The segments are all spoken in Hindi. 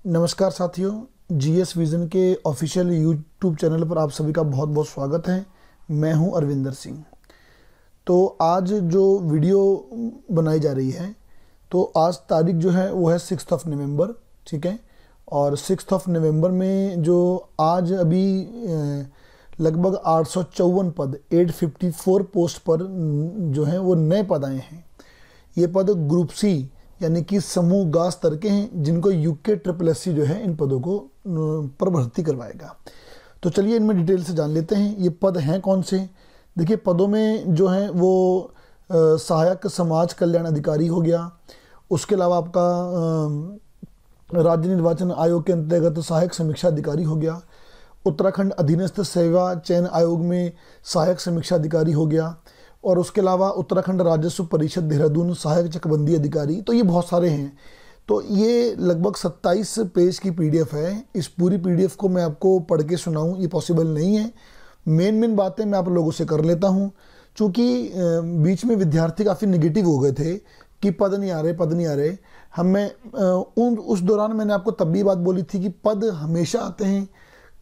नमस्कार साथियों, जीएस विजन के ऑफिशियल यूट्यूब चैनल पर आप सभी का बहुत बहुत स्वागत है। मैं हूं अरविंदर सिंह। तो आज जो वीडियो बनाई जा रही है, तो आज तारीख जो है वो है 6 नवंबर, ठीक है। और 6 नवंबर में जो आज अभी लगभग 854 पद 854 पोस्ट पर जो है वो नए पद आए हैं। ये पद ग्रुप सी यानी कि समूह गा स्तर के हैं, जिनको यूके SSC जो है इन पदों को पर भर्ती करवाएगा। तो चलिए इनमें डिटेल से जान लेते हैं ये पद हैं कौन से। देखिए, पदों में जो है वो सहायक समाज कल्याण अधिकारी हो गया। उसके अलावा आपका राज्य निर्वाचन आयोग के अंतर्गत सहायक समीक्षा अधिकारी हो गया। उत्तराखंड अधीनस्थ सेवा चयन आयोग में सहायक समीक्षा अधिकारी हो गया। और उसके अलावा उत्तराखंड राजस्व परिषद देहरादून सहायक चकबंदी अधिकारी। तो ये बहुत सारे हैं। तो ये लगभग 27 पेज की PDF है। इस पूरी PDF को मैं आपको पढ़ के सुनाऊं ये पॉसिबल नहीं है। मेन बातें मैं आप लोगों से कर लेता हूं। चूँकि बीच में विद्यार्थी काफ़ी निगेटिव हो गए थे कि पद नहीं आ रहे। उस दौरान मैंने आपको तब भी बात बोली थी कि पद हमेशा आते हैं,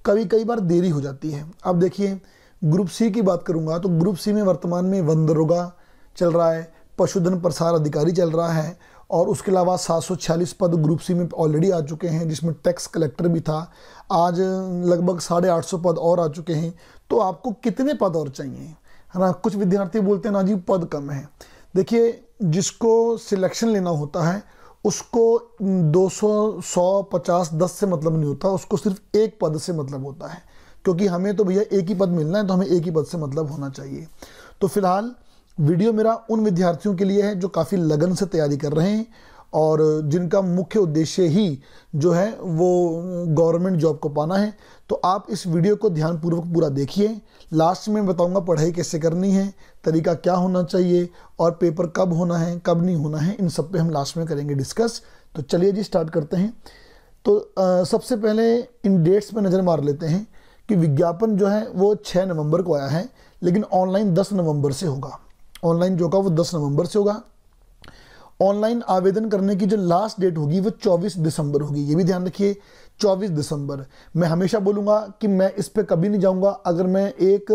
कई बार देरी हो जाती है। अब देखिए, ग्रुप सी की बात करूंगा तो ग्रुप सी में वर्तमान में वन दरोगा चल रहा है, पशुधन प्रसार अधिकारी चल रहा है, और उसके अलावा 746 पद ग्रुप सी में ऑलरेडी आ चुके हैं, जिसमें टैक्स कलेक्टर भी था। आज लगभग 850 पद और आ चुके हैं। तो आपको कितने पद और चाहिए, है ना। कुछ विद्यार्थी बोलते हैं ना जी पद कम है। देखिए, जिसको सिलेक्शन लेना होता है उसको 200, 100, 50, 10 से मतलब नहीं होता, उसको सिर्फ एक पद से मतलब होता है। क्योंकि हमें तो भैया एक ही पद मिलना है, तो हमें एक ही पद से मतलब होना चाहिए। तो फिलहाल वीडियो मेरा उन विद्यार्थियों के लिए है जो काफ़ी लगन से तैयारी कर रहे हैं और जिनका मुख्य उद्देश्य ही जो है वो गवर्नमेंट जॉब को पाना है। तो आप इस वीडियो को ध्यानपूर्वक पूरा देखिए। लास्ट में बताऊंगा पढ़ाई कैसे करनी है, तरीका क्या होना चाहिए और पेपर कब होना है कब नहीं होना है, इन सब पे हम लास्ट में करेंगे डिस्कस। तो चलिए जी स्टार्ट करते हैं। तो सबसे पहले इन डेट्स पे नज़र मार लेते हैं कि विज्ञापन जो है वो 6 नवंबर को आया है, लेकिन ऑनलाइन 10 नवंबर से होगा। ऑनलाइन जो होगा वो 10 नवंबर से होगा। ऑनलाइन आवेदन करने की जो लास्ट डेट होगी वो 24 दिसंबर होगी। ये भी ध्यान रखिए, 24 दिसंबर। मैं हमेशा बोलूँगा कि मैं इस पर कभी नहीं जाऊँगा। अगर मैं एक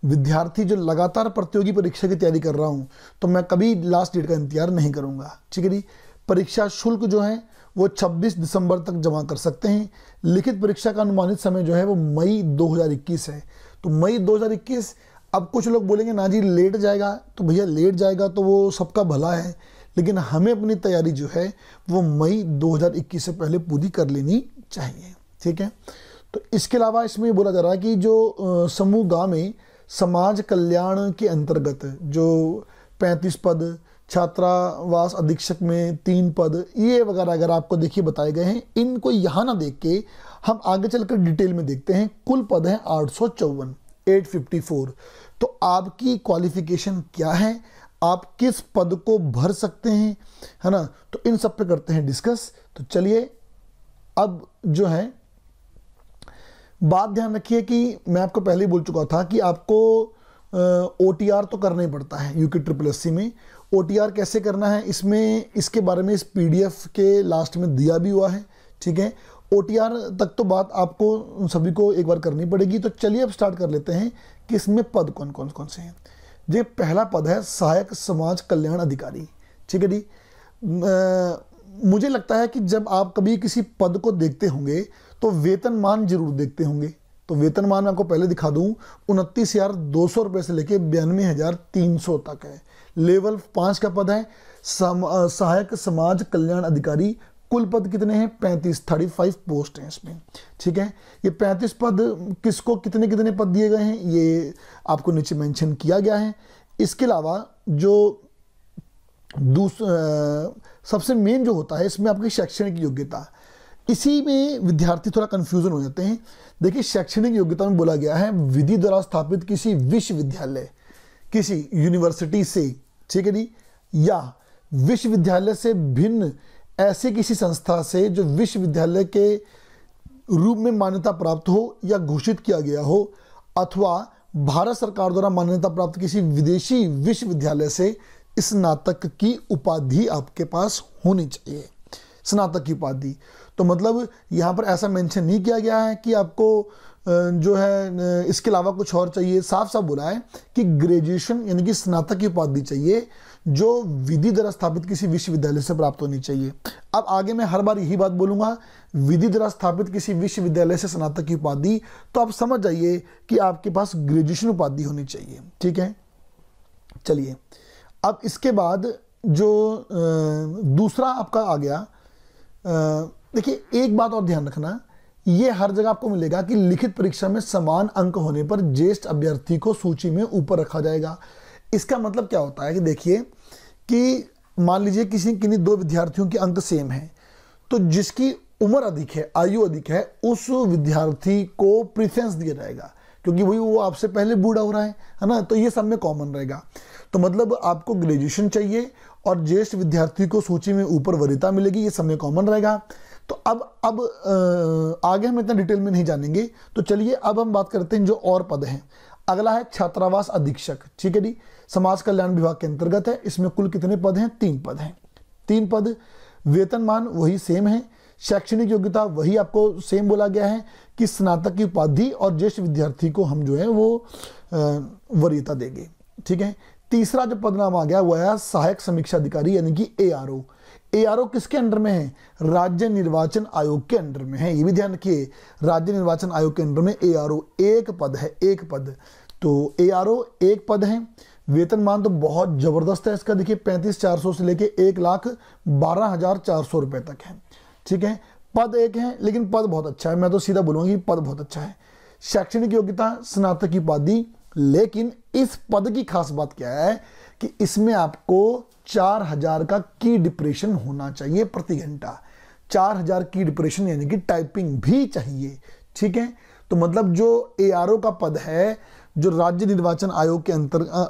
विद्यार्थी जो लगातार प्रतियोगी परीक्षा की तैयारी कर रहा हूँ तो मैं कभी लास्ट डेट का इंतजार नहीं करूँगा, ठीक है जी। परीक्षा शुल्क जो है वो 26 दिसंबर तक जमा कर सकते हैं। लिखित परीक्षा का अनुमानित समय जो है वो मई 2021 है। तो मई 2021। अब कुछ लोग बोलेंगे ना जी लेट जाएगा, तो भैया लेट जाएगा तो वो सबका भला है, लेकिन हमें अपनी तैयारी जो है वो मई 2021 से पहले पूरी कर लेनी चाहिए, ठीक है। तो इसके अलावा इसमें बोला जा रहा है कि जो समूह गा में समाज कल्याण के अंतर्गत जो 35 पद, छात्रावास अधीक्षक में 3 पद, ये वगैरह अगर आपको देखिए बताए गए हैं। इनको यहाँ ना देख के हम आगे चलकर डिटेल में देखते हैं। कुल पद हैं 854। तो आपकी क्वालिफिकेशन क्या है, आप किस पद को भर सकते हैं, है ना। तो इन सब पे करते हैं डिस्कस। तो चलिए, अब जो है बात ध्यान रखिए कि मैं आपको पहले ही बोल चुका था कि आपको OTR तो करना ही पड़ता है यूके SSC में। OTR कैसे करना है इसके बारे में इस PDF के लास्ट में दिया भी हुआ है, ठीक है। OTR तक तो बात आपको सभी को एक बार करनी पड़ेगी। तो चलिए अब स्टार्ट कर लेते हैं कि इसमें पद कौन से हैं। ये पहला पद है सहायक समाज कल्याण अधिकारी, ठीक है जी। मुझे लगता है कि जब आप कभी किसी पद को देखते होंगे तो वेतनमान जरूर देखते होंगे। तो वेतनमान मैं आपको पहले दिखा दूं, 29,200 रुपये से लेके 92,300 तक है। लेवल 5 का पद है सहायक समाज कल्याण अधिकारी। कुल पद कितने हैं? 35 पोस्ट हैं इसमें, ठीक है। ये 35 पद किसको कितने पद दिए गए हैं ये आपको नीचे मेंशन किया गया है। इसके अलावा जो सबसे मेन जो होता है इसमें आपकी शैक्षणिक योग्यता, इसी में विद्यार्थी थोड़ा कंफ्यूजन हो जाते हैं। देखिए, शैक्षणिक योग्यता में बोला गया है विधि द्वारा स्थापित किसी विश्वविद्यालय, किसी यूनिवर्सिटी से, ठीक है जी, या विश्वविद्यालय से भिन्न ऐसे किसी संस्था से जो विश्वविद्यालय के रूप में मान्यता प्राप्त हो या घोषित किया गया हो, अथवा भारत सरकार द्वारा मान्यता प्राप्त किसी विदेशी विश्वविद्यालय से स्नातक की उपाधि आपके पास होनी चाहिए। स्नातक की उपाधि। तो मतलब यहाँ पर ऐसा मेंशन नहीं किया गया है कि आपको जो है इसके अलावा कुछ और चाहिए। साफ साफ बोला है कि ग्रेजुएशन यानी कि स्नातक की उपाधि चाहिए, जो विधि द्वारा स्थापित किसी विश्वविद्यालय से प्राप्त होनी चाहिए। अब आगे मैं हर बार यही बात बोलूंगा, विधि द्वारा स्थापित किसी विश्वविद्यालय से स्नातक की उपाधि, तो आप समझ जाइए कि आपके पास ग्रेजुएशन उपाधि होनी चाहिए। ठीक है, चलिए अब इसके बाद जो दूसरा आपका आ गया, देखिए एक बात और ध्यान रखना, ये हर जगह आपको मिलेगा कि लिखित परीक्षा में समान अंक होने पर ज्येष्ठ अभ्यर्थी को सूची में ऊपर रखा जाएगा। इसका मतलब क्या होता है कि देखिए कि मान लीजिए किन्हीं दो विद्यार्थियों के अंक सेम हैं, तो जिसकी उम्र अधिक है, आयु अधिक है, उस विद्यार्थी को प्रेफरेंस दिया जाएगा, क्योंकि वही वो आपसे पहले बूढ़ा हो रहा है ना। तो ये सब में कॉमन रहेगा। तो मतलब आपको ग्रेजुएशन चाहिए और ज्येष्ठ विद्यार्थी को सूची में ऊपर वरीयता मिलेगी, ये सब में कॉमन रहेगा। तो अब आगे हम इतना डिटेल में नहीं जानेंगे। तो चलिए अब हम बात करते हैं जो और पद हैं। अगला है छात्रावास अधीक्षक। ठीक है जी, समाज कल्याण विभाग के अंतर्गत है। इसमें कुल कितने पद हैं? 3 पद हैं। 3 पद। वेतनमान वही सेम है, शैक्षणिक योग्यता वही आपको सेम बोला गया है कि स्नातक की उपाधि और ज्येष्ठ विद्यार्थी को हम जो है वो वरीयता देंगे। ठीक है। तीसरा जो पदनाम आ गया वो है सहायक समीक्षा अधिकारी यानी कि ARO। ARO किसके अंडर में है? राज्य निर्वाचन आयोग के अंडर में है। ये भी ध्यान रखिए, राज्य निर्वाचन आयोग के अंडर में ARO एक पद है, एक पद। तो ARO एक पद है। वेतनमान तो बहुत जबरदस्त है इसका, देखिए 35,400 से लेके 1,12,400 रुपए तक है। ठीक है, पद एक है लेकिन पद बहुत अच्छा है, मैं तो सीधा बोलूंगा कि पद बहुत अच्छा है। शैक्षणिक योग्यता स्नातक की उपाधि, लेकिन इस पद की खास बात क्या है कि इसमें आपको 4,000 का की डिप्रेशन होना चाहिए प्रति घंटा। 4,000 की डिप्रेशन यानी कि टाइपिंग भी चाहिए। ठीक है, तो मतलब जो ARO का पद है जो राज्य निर्वाचन आयोग के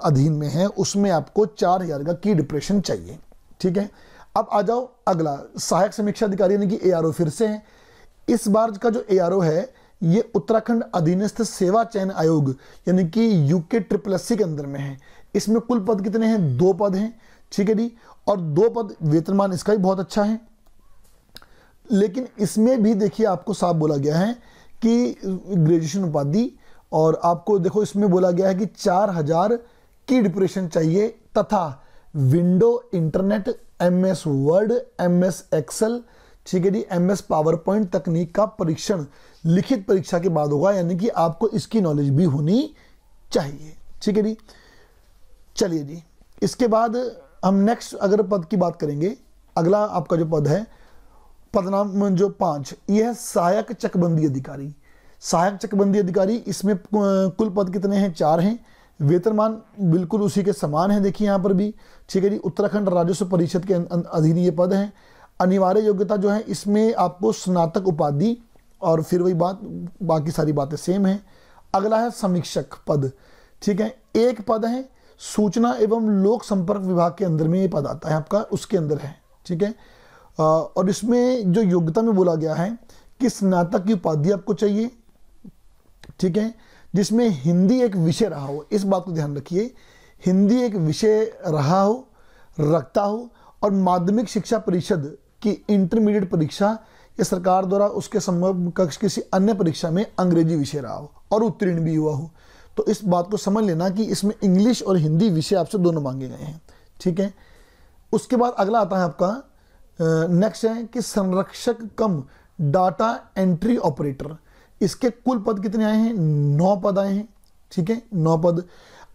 अधीन में है, उसमें आपको 4,000 का की डिप्रेशन चाहिए। ठीक है, अब आ जाओ अगला, सहायक समीक्षा अधिकारी यानी कि ARO फिर से है। इस बार का जो ARO है ये उत्तराखंड अधीनस्थ सेवा चयन आयोग यानी कि UKSSC के अंदर में है। इसमें कुल पद कितने हैं? 2 पद हैं। ठीक है जी, और 2 पद। वेतनमान इसका भी बहुत अच्छा है, लेकिन इसमें भी देखिए आपको साफ बोला गया है कि ग्रेजुएशन उपाधि, और आपको देखो इसमें बोला गया है कि 4,000 की डिप्रेशन चाहिए तथा window internet, MS word, MS excel, ठीक है जी, MS पावर पॉइंट तकनीक का परीक्षण लिखित परीक्षा के बाद होगा, यानी कि आपको इसकी नॉलेज भी होनी चाहिए। ठीक है जी, चलिए जी, इसके बाद हम नेक्स्ट अगर पद की बात करेंगे, अगला आपका जो पद है पदनाम जो 5, यह है सहायक चकबंदी अधिकारी। सहायक चकबंदी अधिकारी, इसमें कुल पद कितने हैं? 4 हैं। वेतनमान बिल्कुल उसी के समान है, देखिए यहाँ पर भी। ठीक है जी, उत्तराखंड राजस्व परिषद के अधीन ये पद है। अनिवार्य योग्यता जो है इसमें आपको स्नातक उपाधि, और फिर वही बात, बाकी सारी बातें सेम है। अगला है समीक्षक पद। ठीक है, एक पद है, सूचना एवं लोक संपर्क विभाग के अंदर में ये पद आता है आपका, उसके अंदर है। ठीक है, और इसमें जो योग्यता में बोला गया है कि स्नातक की उपाधि आपको चाहिए। ठीक है, जिसमें हिंदी एक विषय रहा हो, इस बात को ध्यान रखिए, हिंदी एक विषय रहा हो, रखता हो, और माध्यमिक शिक्षा परिषद की इंटरमीडिएट परीक्षा या सरकार द्वारा उसके समकक्ष किसी अन्य परीक्षा में अंग्रेजी विषय रहा हो और उत्तीर्ण भी हुआ हो। तो इस बात को समझ लेना कि इसमें इंग्लिश और हिंदी विषय आपसे दोनों मांगे गए हैं। ठीक है, उसके बाद अगला आता है आपका नेक्स्ट है कि संरक्षक कम डाटा एंट्री ऑपरेटर। इसके कुल पद कितने आए हैं? 9 पद आए हैं। ठीक है, 9 पद।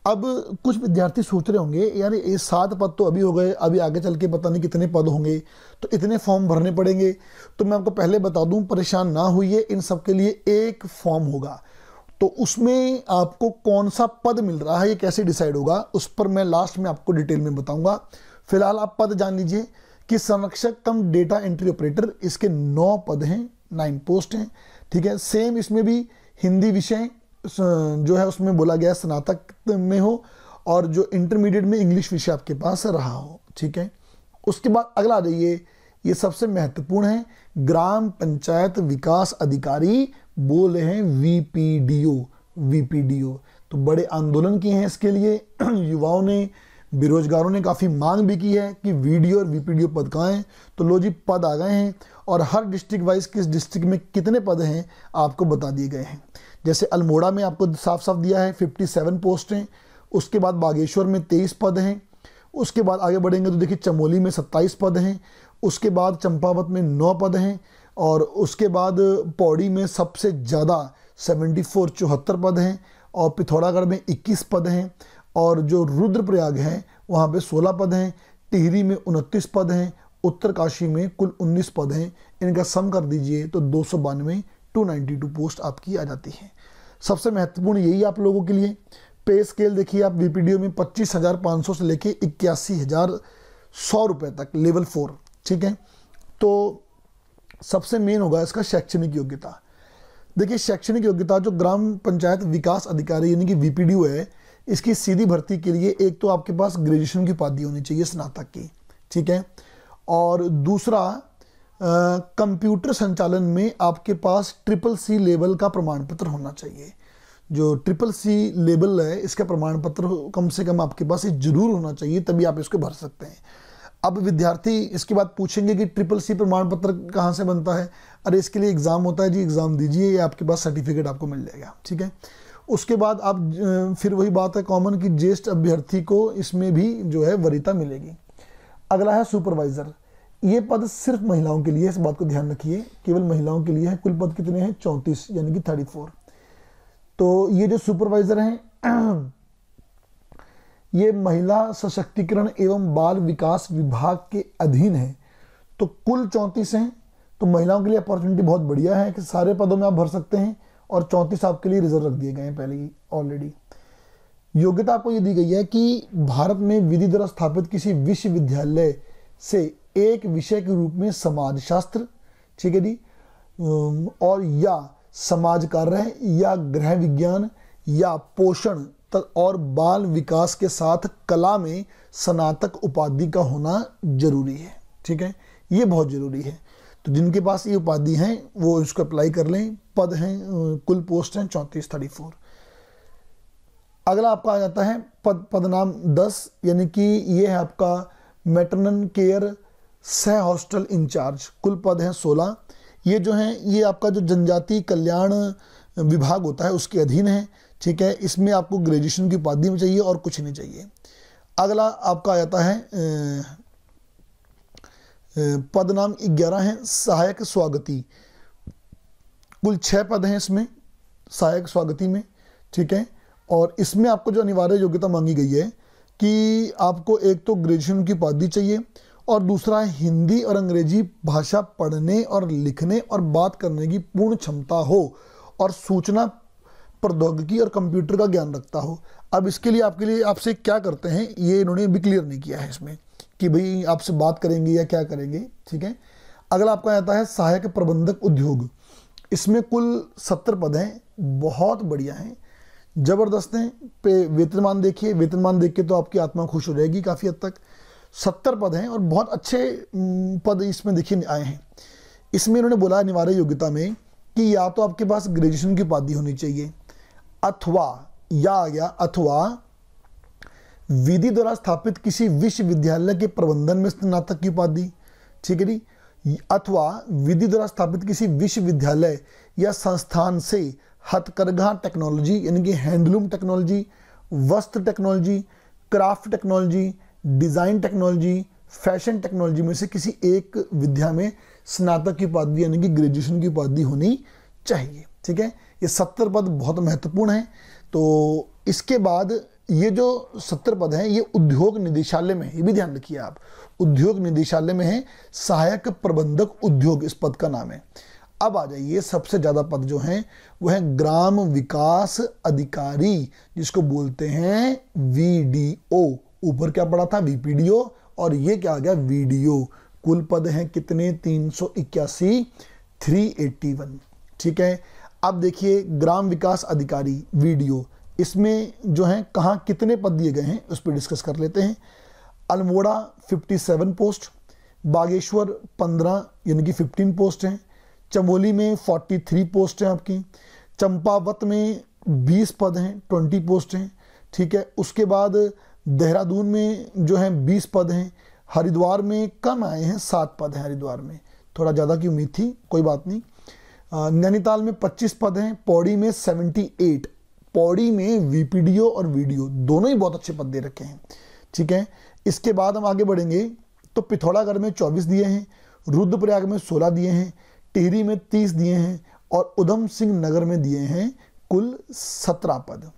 अब कुछ विद्यार्थी सोच रहे होंगे यार ये 7 पद तो अभी हो गए, अभी आगे चल के पता नहीं कितने पद होंगे, तो इतने फॉर्म भरने पड़ेंगे। तो मैं आपको पहले बता दूं, परेशान ना होइए, इन सब के लिए एक फॉर्म होगा, तो उसमें आपको कौन सा पद मिल रहा है ये कैसे डिसाइड होगा, उस पर मैं लास्ट में आपको डिटेल में बताऊंगा। फिलहाल आप पद जान लीजिए कि संरक्षक कम डेटा एंट्री ऑपरेटर, इसके 9 पद हैं, 9 पोस्ट हैं। ठीक है, सेम इसमें भी हिंदी विषय जो है उसमें बोला गया स्नातक में हो, और जो इंटरमीडिएट में इंग्लिश विषय आपके पास रहा हो। ठीक है, उसके बाद अगला आ जाइए, ये सबसे महत्वपूर्ण है, ग्राम पंचायत विकास अधिकारी, बोल रहे हैं VPDO। तो बड़े आंदोलन किए हैं इसके लिए, युवाओं ने बेरोजगारों ने काफ़ी मांग भी की है कि वीडियो और वीपीडीओ पद कहाँ हैं, तो लो जी पद आ गए हैं और हर डिस्ट्रिक्ट वाइज किस डिस्ट्रिक्ट में कितने पद हैं आपको बता दिए गए हैं। जैसे अल्मोड़ा में आपको साफ साफ दिया है 57 पोस्ट हैं, उसके बाद बागेश्वर में 23 पद हैं, उसके बाद आगे बढ़ेंगे तो देखिए चमोली में 27 पद हैं, उसके बाद चंपावत में 9 पद हैं, और उसके बाद पौड़ी में सबसे ज़्यादा 74 पद हैं, और पिथौरागढ़ में 21 पद हैं, और जो रुद्रप्रयाग है वहाँ पे 16 पद हैं, टिहरी में 29 पद हैं, उत्तरकाशी में कुल 19 पद हैं। इनका सम कर दीजिए तो 292 पोस्ट आपकी आ जाती है। सबसे महत्वपूर्ण यही आप लोगों के लिए पे स्केल देखिए आप वीपीडीओ में 25,500 से लेके 81,100 रुपये तक लेवल 4, ठीक है। तो सबसे मेन होगा इसका शैक्षणिक योग्यता। देखिए शैक्षणिक योग्यता जो ग्राम पंचायत विकास अधिकारी यानी कि वीपीडीओ है, इसकी सीधी भर्ती के लिए एक तो आपके पास ग्रेजुएशन की उपाधि होनी चाहिए स्नातक की, ठीक है, और दूसरा कंप्यूटर संचालन में आपके पास CCC लेवल का प्रमाण पत्र होना चाहिए। जो CCC लेवल है इसका प्रमाण पत्र कम से कम आपके पास जरूर होना चाहिए, तभी आप इसको भर सकते हैं। अब विद्यार्थी इसके बाद पूछेंगे कि CCC प्रमाण पत्र कहाँ से बनता है। अरे इसके लिए एग्ज़ाम होता है जी, एग्ज़ाम दीजिए, ये आपके पास सर्टिफिकेट आपको मिल जाएगा, ठीक है। उसके बाद आप फिर वही बात है कॉमन कि ज्येष्ठ अभ्यर्थी को इसमें भी जो है वरीयता मिलेगी। अगला है सुपरवाइज़र। ये पद सिर्फ महिलाओं के लिए, इस बात को ध्यान रखिए, केवल महिलाओं के लिए है। कुल पद कितने हैं? 34 यानी कि 34। तो ये जो सुपरवाइज़र हैं ये महिला सशक्तिकरण एवं बाल विकास विभाग के अधीन है। तो कुल 34 हैं, तो महिलाओं के लिए अपॉर्चुनिटी बहुत बढ़िया है कि सारे पदों में आप भर सकते हैं, और 34 आपके लिए रिजर्व रख दिए गए हैं पहले ही ऑलरेडी। योग्यता आपको ये दी गई है कि भारत में विधि द्वारा स्थापित किसी विश्वविद्यालय से एक विषय के रूप में समाजशास्त्र, ठीक है जी, और या समाज कार्य या गृह विज्ञान या पोषण और बाल विकास के साथ कला में स्नातक उपाधि का होना जरूरी है, ठीक है, ये बहुत जरूरी है। तो जिनके पास ये उपाधि हैं वो इसको अप्लाई कर लें। पद हैं, कुल पोस्ट हैं 34। अगला आपका आ जाता है पद नाम 10, यानी कि ये है आपका मैटरनल केयर सह हॉस्टल इंचार्ज। कुल पद हैं 16। ये जो हैं ये आपका जो जनजाति कल्याण विभाग होता है उसके अधीन है, ठीक है। इसमें आपको ग्रेजुएशन की उपाधि में चाहिए और कुछ नहीं चाहिए। अगला आपका आ जाता है पद नाम 11 है सहायक स्वागती। कुल 6 पद हैं इसमें सहायक स्वागती में, ठीक है। और इसमें आपको जो अनिवार्य योग्यता मांगी गई है कि आपको एक तो ग्रेजुएशन की उपाधि चाहिए, और दूसरा हिंदी और अंग्रेजी भाषा पढ़ने और लिखने और बात करने की पूर्ण क्षमता हो, और सूचना प्रौद्योगिकी और कंप्यूटर का ज्ञान रखता हो। अब इसके लिए आपसे क्या करते हैं ये इन्होंने भी क्लियर नहीं किया है इसमें कि भाई आपसे बात करेंगे या क्या करेंगे, ठीक है। अगला आपका आता है सहायक प्रबंधक उद्योग। इसमें कुल 70 पद हैं, बहुत बढ़िया हैं, जबरदस्त हैं। पे वेतनमान देखिए, वेतनमान देख के तो आपकी आत्मा खुश हो जाएगी काफ़ी हद तक। 70 पद हैं और बहुत अच्छे पद इसमें देखिए आए हैं। इसमें इन्होंने बोला अनिवार्य योग्यता में कि या तो आपके पास ग्रेजुएशन की उपाधि होनी चाहिए, अथवा या आ गया अथवा विधि द्वारा स्थापित किसी विश्वविद्यालय के प्रबंधन में स्नातक की उपाधि, ठीक है जी, अथवा विधि द्वारा स्थापित किसी विश्वविद्यालय या संस्थान से हथकरघा टेक्नोलॉजी यानी कि हैंडलूम टेक्नोलॉजी, वस्त्र technology, craft technology, design technology, fashion technology में से किसी एक विद्या में स्नातक की उपाधि यानी कि ग्रेजुएशन की उपाधि होनी चाहिए, ठीक है। ये 70 पद बहुत महत्वपूर्ण हैं। तो इसके बाद ये जो 70 पद हैं ये उद्योग निदेशालय में, ये भी ध्यान रखिए आप, उद्योग निदेशालय में है सहायक प्रबंधक उद्योग, इस पद का नाम है। अब आ जाइए सबसे ज़्यादा पद जो हैं वो है ग्राम विकास अधिकारी, जिसको बोलते हैं VDO। ऊपर क्या पड़ा था? VPDO, और ये क्या आ गया? VDO। कुल पद हैं कितने? 381, 381, ठीक है। अब देखिए ग्राम विकास अधिकारी VDO, इसमें जो है कहाँ कितने पद दिए गए हैं उस पर डिस्कस कर लेते हैं। अल्मोड़ा 57 पोस्ट, बागेश्वर 15 यानी कि 15 पोस्ट हैं, चमोली में 43 पोस्ट हैं आपकी, चंपावत में 20 पद हैं, 20 पोस्ट हैं, ठीक है। उसके बाद देहरादून में जो है 20 पद हैं, हरिद्वार में कम आए हैं, 7 पद हैं हरिद्वार में, थोड़ा ज़्यादा की उम्मीद थी, कोई बात नहीं। नैनीताल में 25 पद हैं, पौड़ी में 78, पौड़ी में वीपीडीओ और वीडियो दोनों ही बहुत अच्छे पद दे रखे हैं, ठीक है। इसके बाद हम आगे बढ़ेंगे तो पिथौरागढ़ में 24 दिए हैं, रुद्रप्रयाग में 16 दिए हैं, टिहरी में 30 दिए हैं और उधम सिंह नगर में दिए हैं कुल 17 पद,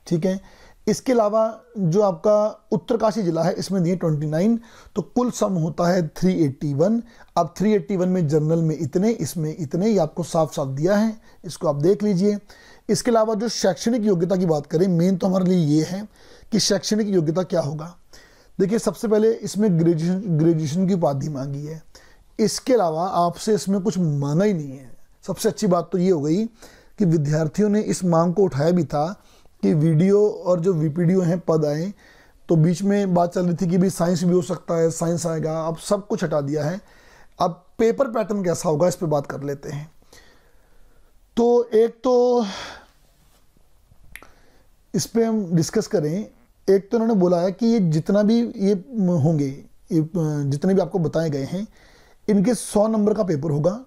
ठीक है। इसके अलावा जो आपका उत्तरकाशी जिला है इसमें दिए 29, तो कुल सम होता है 381। अब 381 में जनरल में इतने, इसमें इतने, ये आपको साफ साफ दिया है, इसको आप देख लीजिए। इसके अलावा जो शैक्षणिक योग्यता की बात करें, मेन तो हमारे लिए ये है कि शैक्षणिक योग्यता क्या होगा। देखिए सबसे पहले इसमें ग्रेजुएशन की उपाधि मांगी है, इसके अलावा आपसे इसमें कुछ मांगा ही नहीं है। सबसे अच्छी बात तो ये हो गई कि विद्यार्थियों ने इस मांग को उठाया भी था कि वीडियो और जो वीपीडीओ हैं पद आए, तो बीच में बात चल रही थी कि भी साइंस भी हो सकता है, साइंस आएगा, अब सब कुछ हटा दिया है। अब पेपर पैटर्न कैसा होगा इस पे बात कर लेते हैं। तो एक तो इस पे हम डिस्कस करें, एक तो उन्होंने बोला है कि ये जितना भी ये होंगे, ये जितने भी आपको बताए गए हैं, इनके 100 नंबर का पेपर होगा।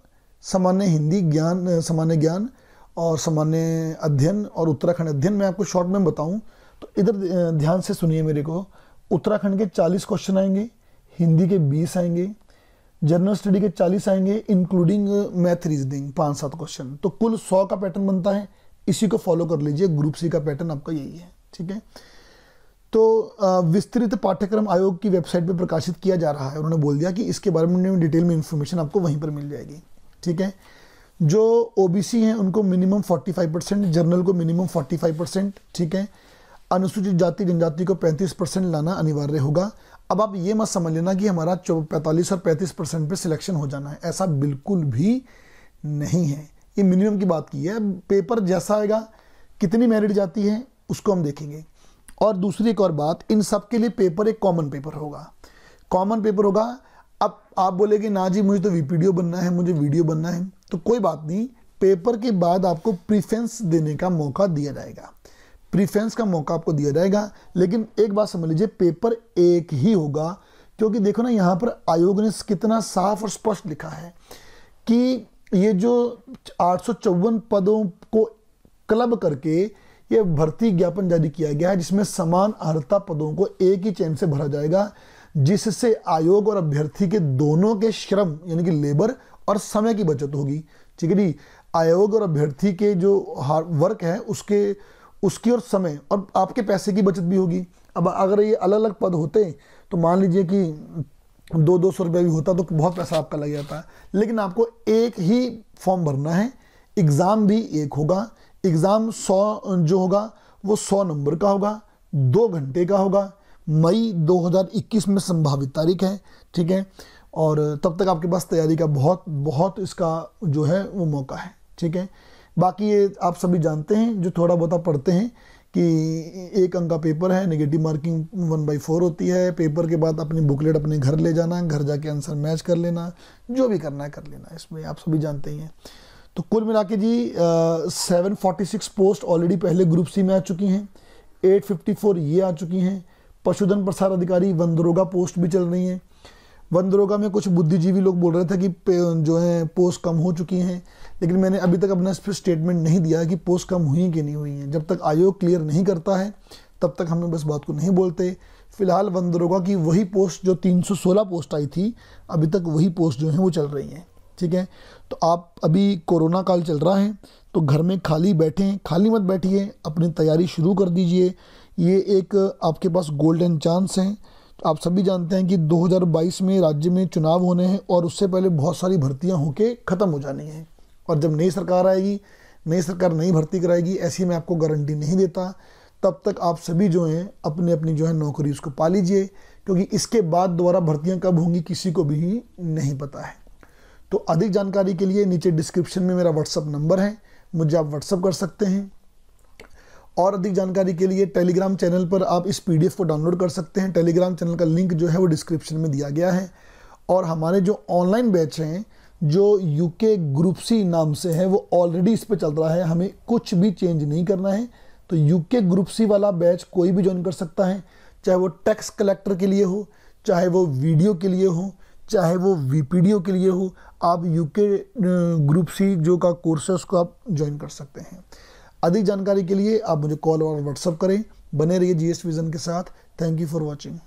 सामान्य हिंदी ज्ञान, सामान्य ज्ञान और सामान्य अध्ययन और उत्तराखंड अध्ययन। मैं आपको शॉर्ट में बताऊं तो इधर ध्यान से सुनिए मेरे को। उत्तराखंड के 40 क्वेश्चन आएंगे, हिंदी के 20 आएंगे, जनरल स्टडी के 40 आएंगे इंक्लूडिंग मैथ रीजनिंग 5-7 क्वेश्चन, तो कुल 100 का पैटर्न बनता है। इसी को फॉलो कर लीजिए, ग्रुप सी का पैटर्न आपका यही है, ठीक है। तो विस्तृत पाठ्यक्रम आयोग की वेबसाइट पर प्रकाशित किया जा रहा है। उन्होंने बोल दिया कि इसके बारे में डिटेल में इंफॉर्मेशन आपको वहीं पर मिल जाएगी, ठीक है। जो ओबीसी हैं उनको मिनिमम 45%, जनरल को मिनिमम 45%, ठीक है। अनुसूचित जाति जनजाति को 35% लाना अनिवार्य होगा। अब आप ये मत समझ लेना कि हमारा 45 और 35% पे सिलेक्शन हो जाना है, ऐसा बिल्कुल भी नहीं है। ये मिनिमम की बात की है। पेपर जैसा आएगा, कितनी मेरिट जाती है उसको हम देखेंगे। और दूसरी एक और बात, इन सब के लिए पेपर एक कॉमन पेपर होगा, कॉमन पेपर होगा। अब आप बोलेगे ना जी मुझे तो वीपीडीओ बनना है, मुझे वीडियो बनना है, तो कोई बात नहीं, पेपर के बाद आपको प्रीफरेंस देने का मौका दिया जाएगा, प्रीफरेंस का मौका आपको दिया जाएगा। लेकिन एक बात समझ लीजिए, पेपर एक ही होगा, क्योंकि देखो ना यहाँ पर आयोग ने कितना साफ और स्पष्ट लिखा है कि ये जो 854 पदों को क्लब करके ये भर्ती ज्ञापन जारी किया गया है, जिसमें समान अर्हता पदों को एक ही चेन से भरा जाएगा, जिससे आयोग और अभ्यर्थी के दोनों के श्रम यानी कि लेबर और समय की बचत होगी, ठीक है जी। आयोग और अभ्यर्थी के जो वर्क है उसकी और समय और आपके पैसे की बचत भी होगी। अब अगर ये अलग अलग पद होते तो मान लीजिए कि 200-200 रुपये भी होता तो बहुत पैसा आपका लग जाता है, लेकिन आपको एक ही फॉर्म भरना है। एग्ज़ाम भी एक होगा, एग्ज़ाम 100 जो होगा वो 100 नंबर का होगा, 2 घंटे का होगा। मई 2021 में संभावित तारीख है, ठीक है। और तब तक आपके पास तैयारी का बहुत इसका जो है वो मौका है, ठीक है। बाकी ये आप सभी जानते हैं, जो थोड़ा बहुत पढ़ते हैं, कि 1 अंक का पेपर है, नेगेटिव मार्किंग 1/4 होती है। पेपर के बाद अपनी बुकलेट अपने घर ले जाना, घर जाके आंसर मैच कर लेना, जो भी करना है कर लेना, इसमें आप सभी जानते ही हैं। तो कुल मिला के जी 746 पोस्ट ऑलरेडी पहले ग्रुप सी में आ चुकी हैं, 854 ये आ चुकी हैं। पशुधन प्रसार अधिकारी वन दरोगा पोस्ट भी चल रही हैं। वन दरोगा में कुछ बुद्धिजीवी लोग बोल रहे थे कि जो है पोस्ट कम हो चुकी हैं, लेकिन मैंने अभी तक अपना इस पर स्टेटमेंट नहीं दिया है कि पोस्ट कम हुई कि नहीं हुई हैं। जब तक आयोग क्लियर नहीं करता है तब तक हम बस बात को नहीं बोलते। फिलहाल वन दरोगा की वही पोस्ट जो 316 पोस्ट आई थी, अभी तक वही पोस्ट जो है वो चल रही हैं, ठीक है। तो आप अभी कोरोना काल चल रहा है तो घर में खाली बैठें, खाली मत बैठिए, अपनी तैयारी शुरू कर दीजिए। ये एक आपके पास गोल्डन चांस है। तो आप सभी जानते हैं कि 2022 में राज्य में चुनाव होने हैं और उससे पहले बहुत सारी भर्तियां होके ख़त्म हो जानी हैं। और जब नई सरकार आएगी, नई सरकार नई भर्ती कराएगी, ऐसी मैं आपको गारंटी नहीं देता। तब तक आप सभी जो हैं अपनी अपनी जो है नौकरी उसको पा लीजिए, क्योंकि इसके बाद दोबारा भर्तियाँ कब होंगी किसी को भी नहीं पता है। तो अधिक जानकारी के लिए नीचे डिस्क्रिप्शन में मेरा व्हाट्सअप नंबर है, मुझे आप व्हाट्सअप कर सकते हैं। और अधिक जानकारी के लिए टेलीग्राम चैनल पर आप इस पीडीएफ को डाउनलोड कर सकते हैं। टेलीग्राम चैनल का लिंक जो है वो डिस्क्रिप्शन में दिया गया है। और हमारे जो ऑनलाइन बैच हैं, जो यूके ग्रुप सी नाम से है, वो ऑलरेडी इस पर चल रहा है, हमें कुछ भी चेंज नहीं करना है। तो यूके ग्रुप सी वाला बैच कोई भी ज्वाइन कर सकता है, चाहे वो टैक्स कलेक्टर के लिए हो, चाहे वो वीडियो के लिए हो, चाहे वो वीपीडीओ के लिए हो, आप यूके ग्रुप सी जो का कोर्स है उसको आप ज्वाइन कर सकते हैं। अधिक जानकारी के लिए आप मुझे कॉल और व्हाट्सएप करें। बने रहिए जीएस विजन के साथ। Thank you for watching.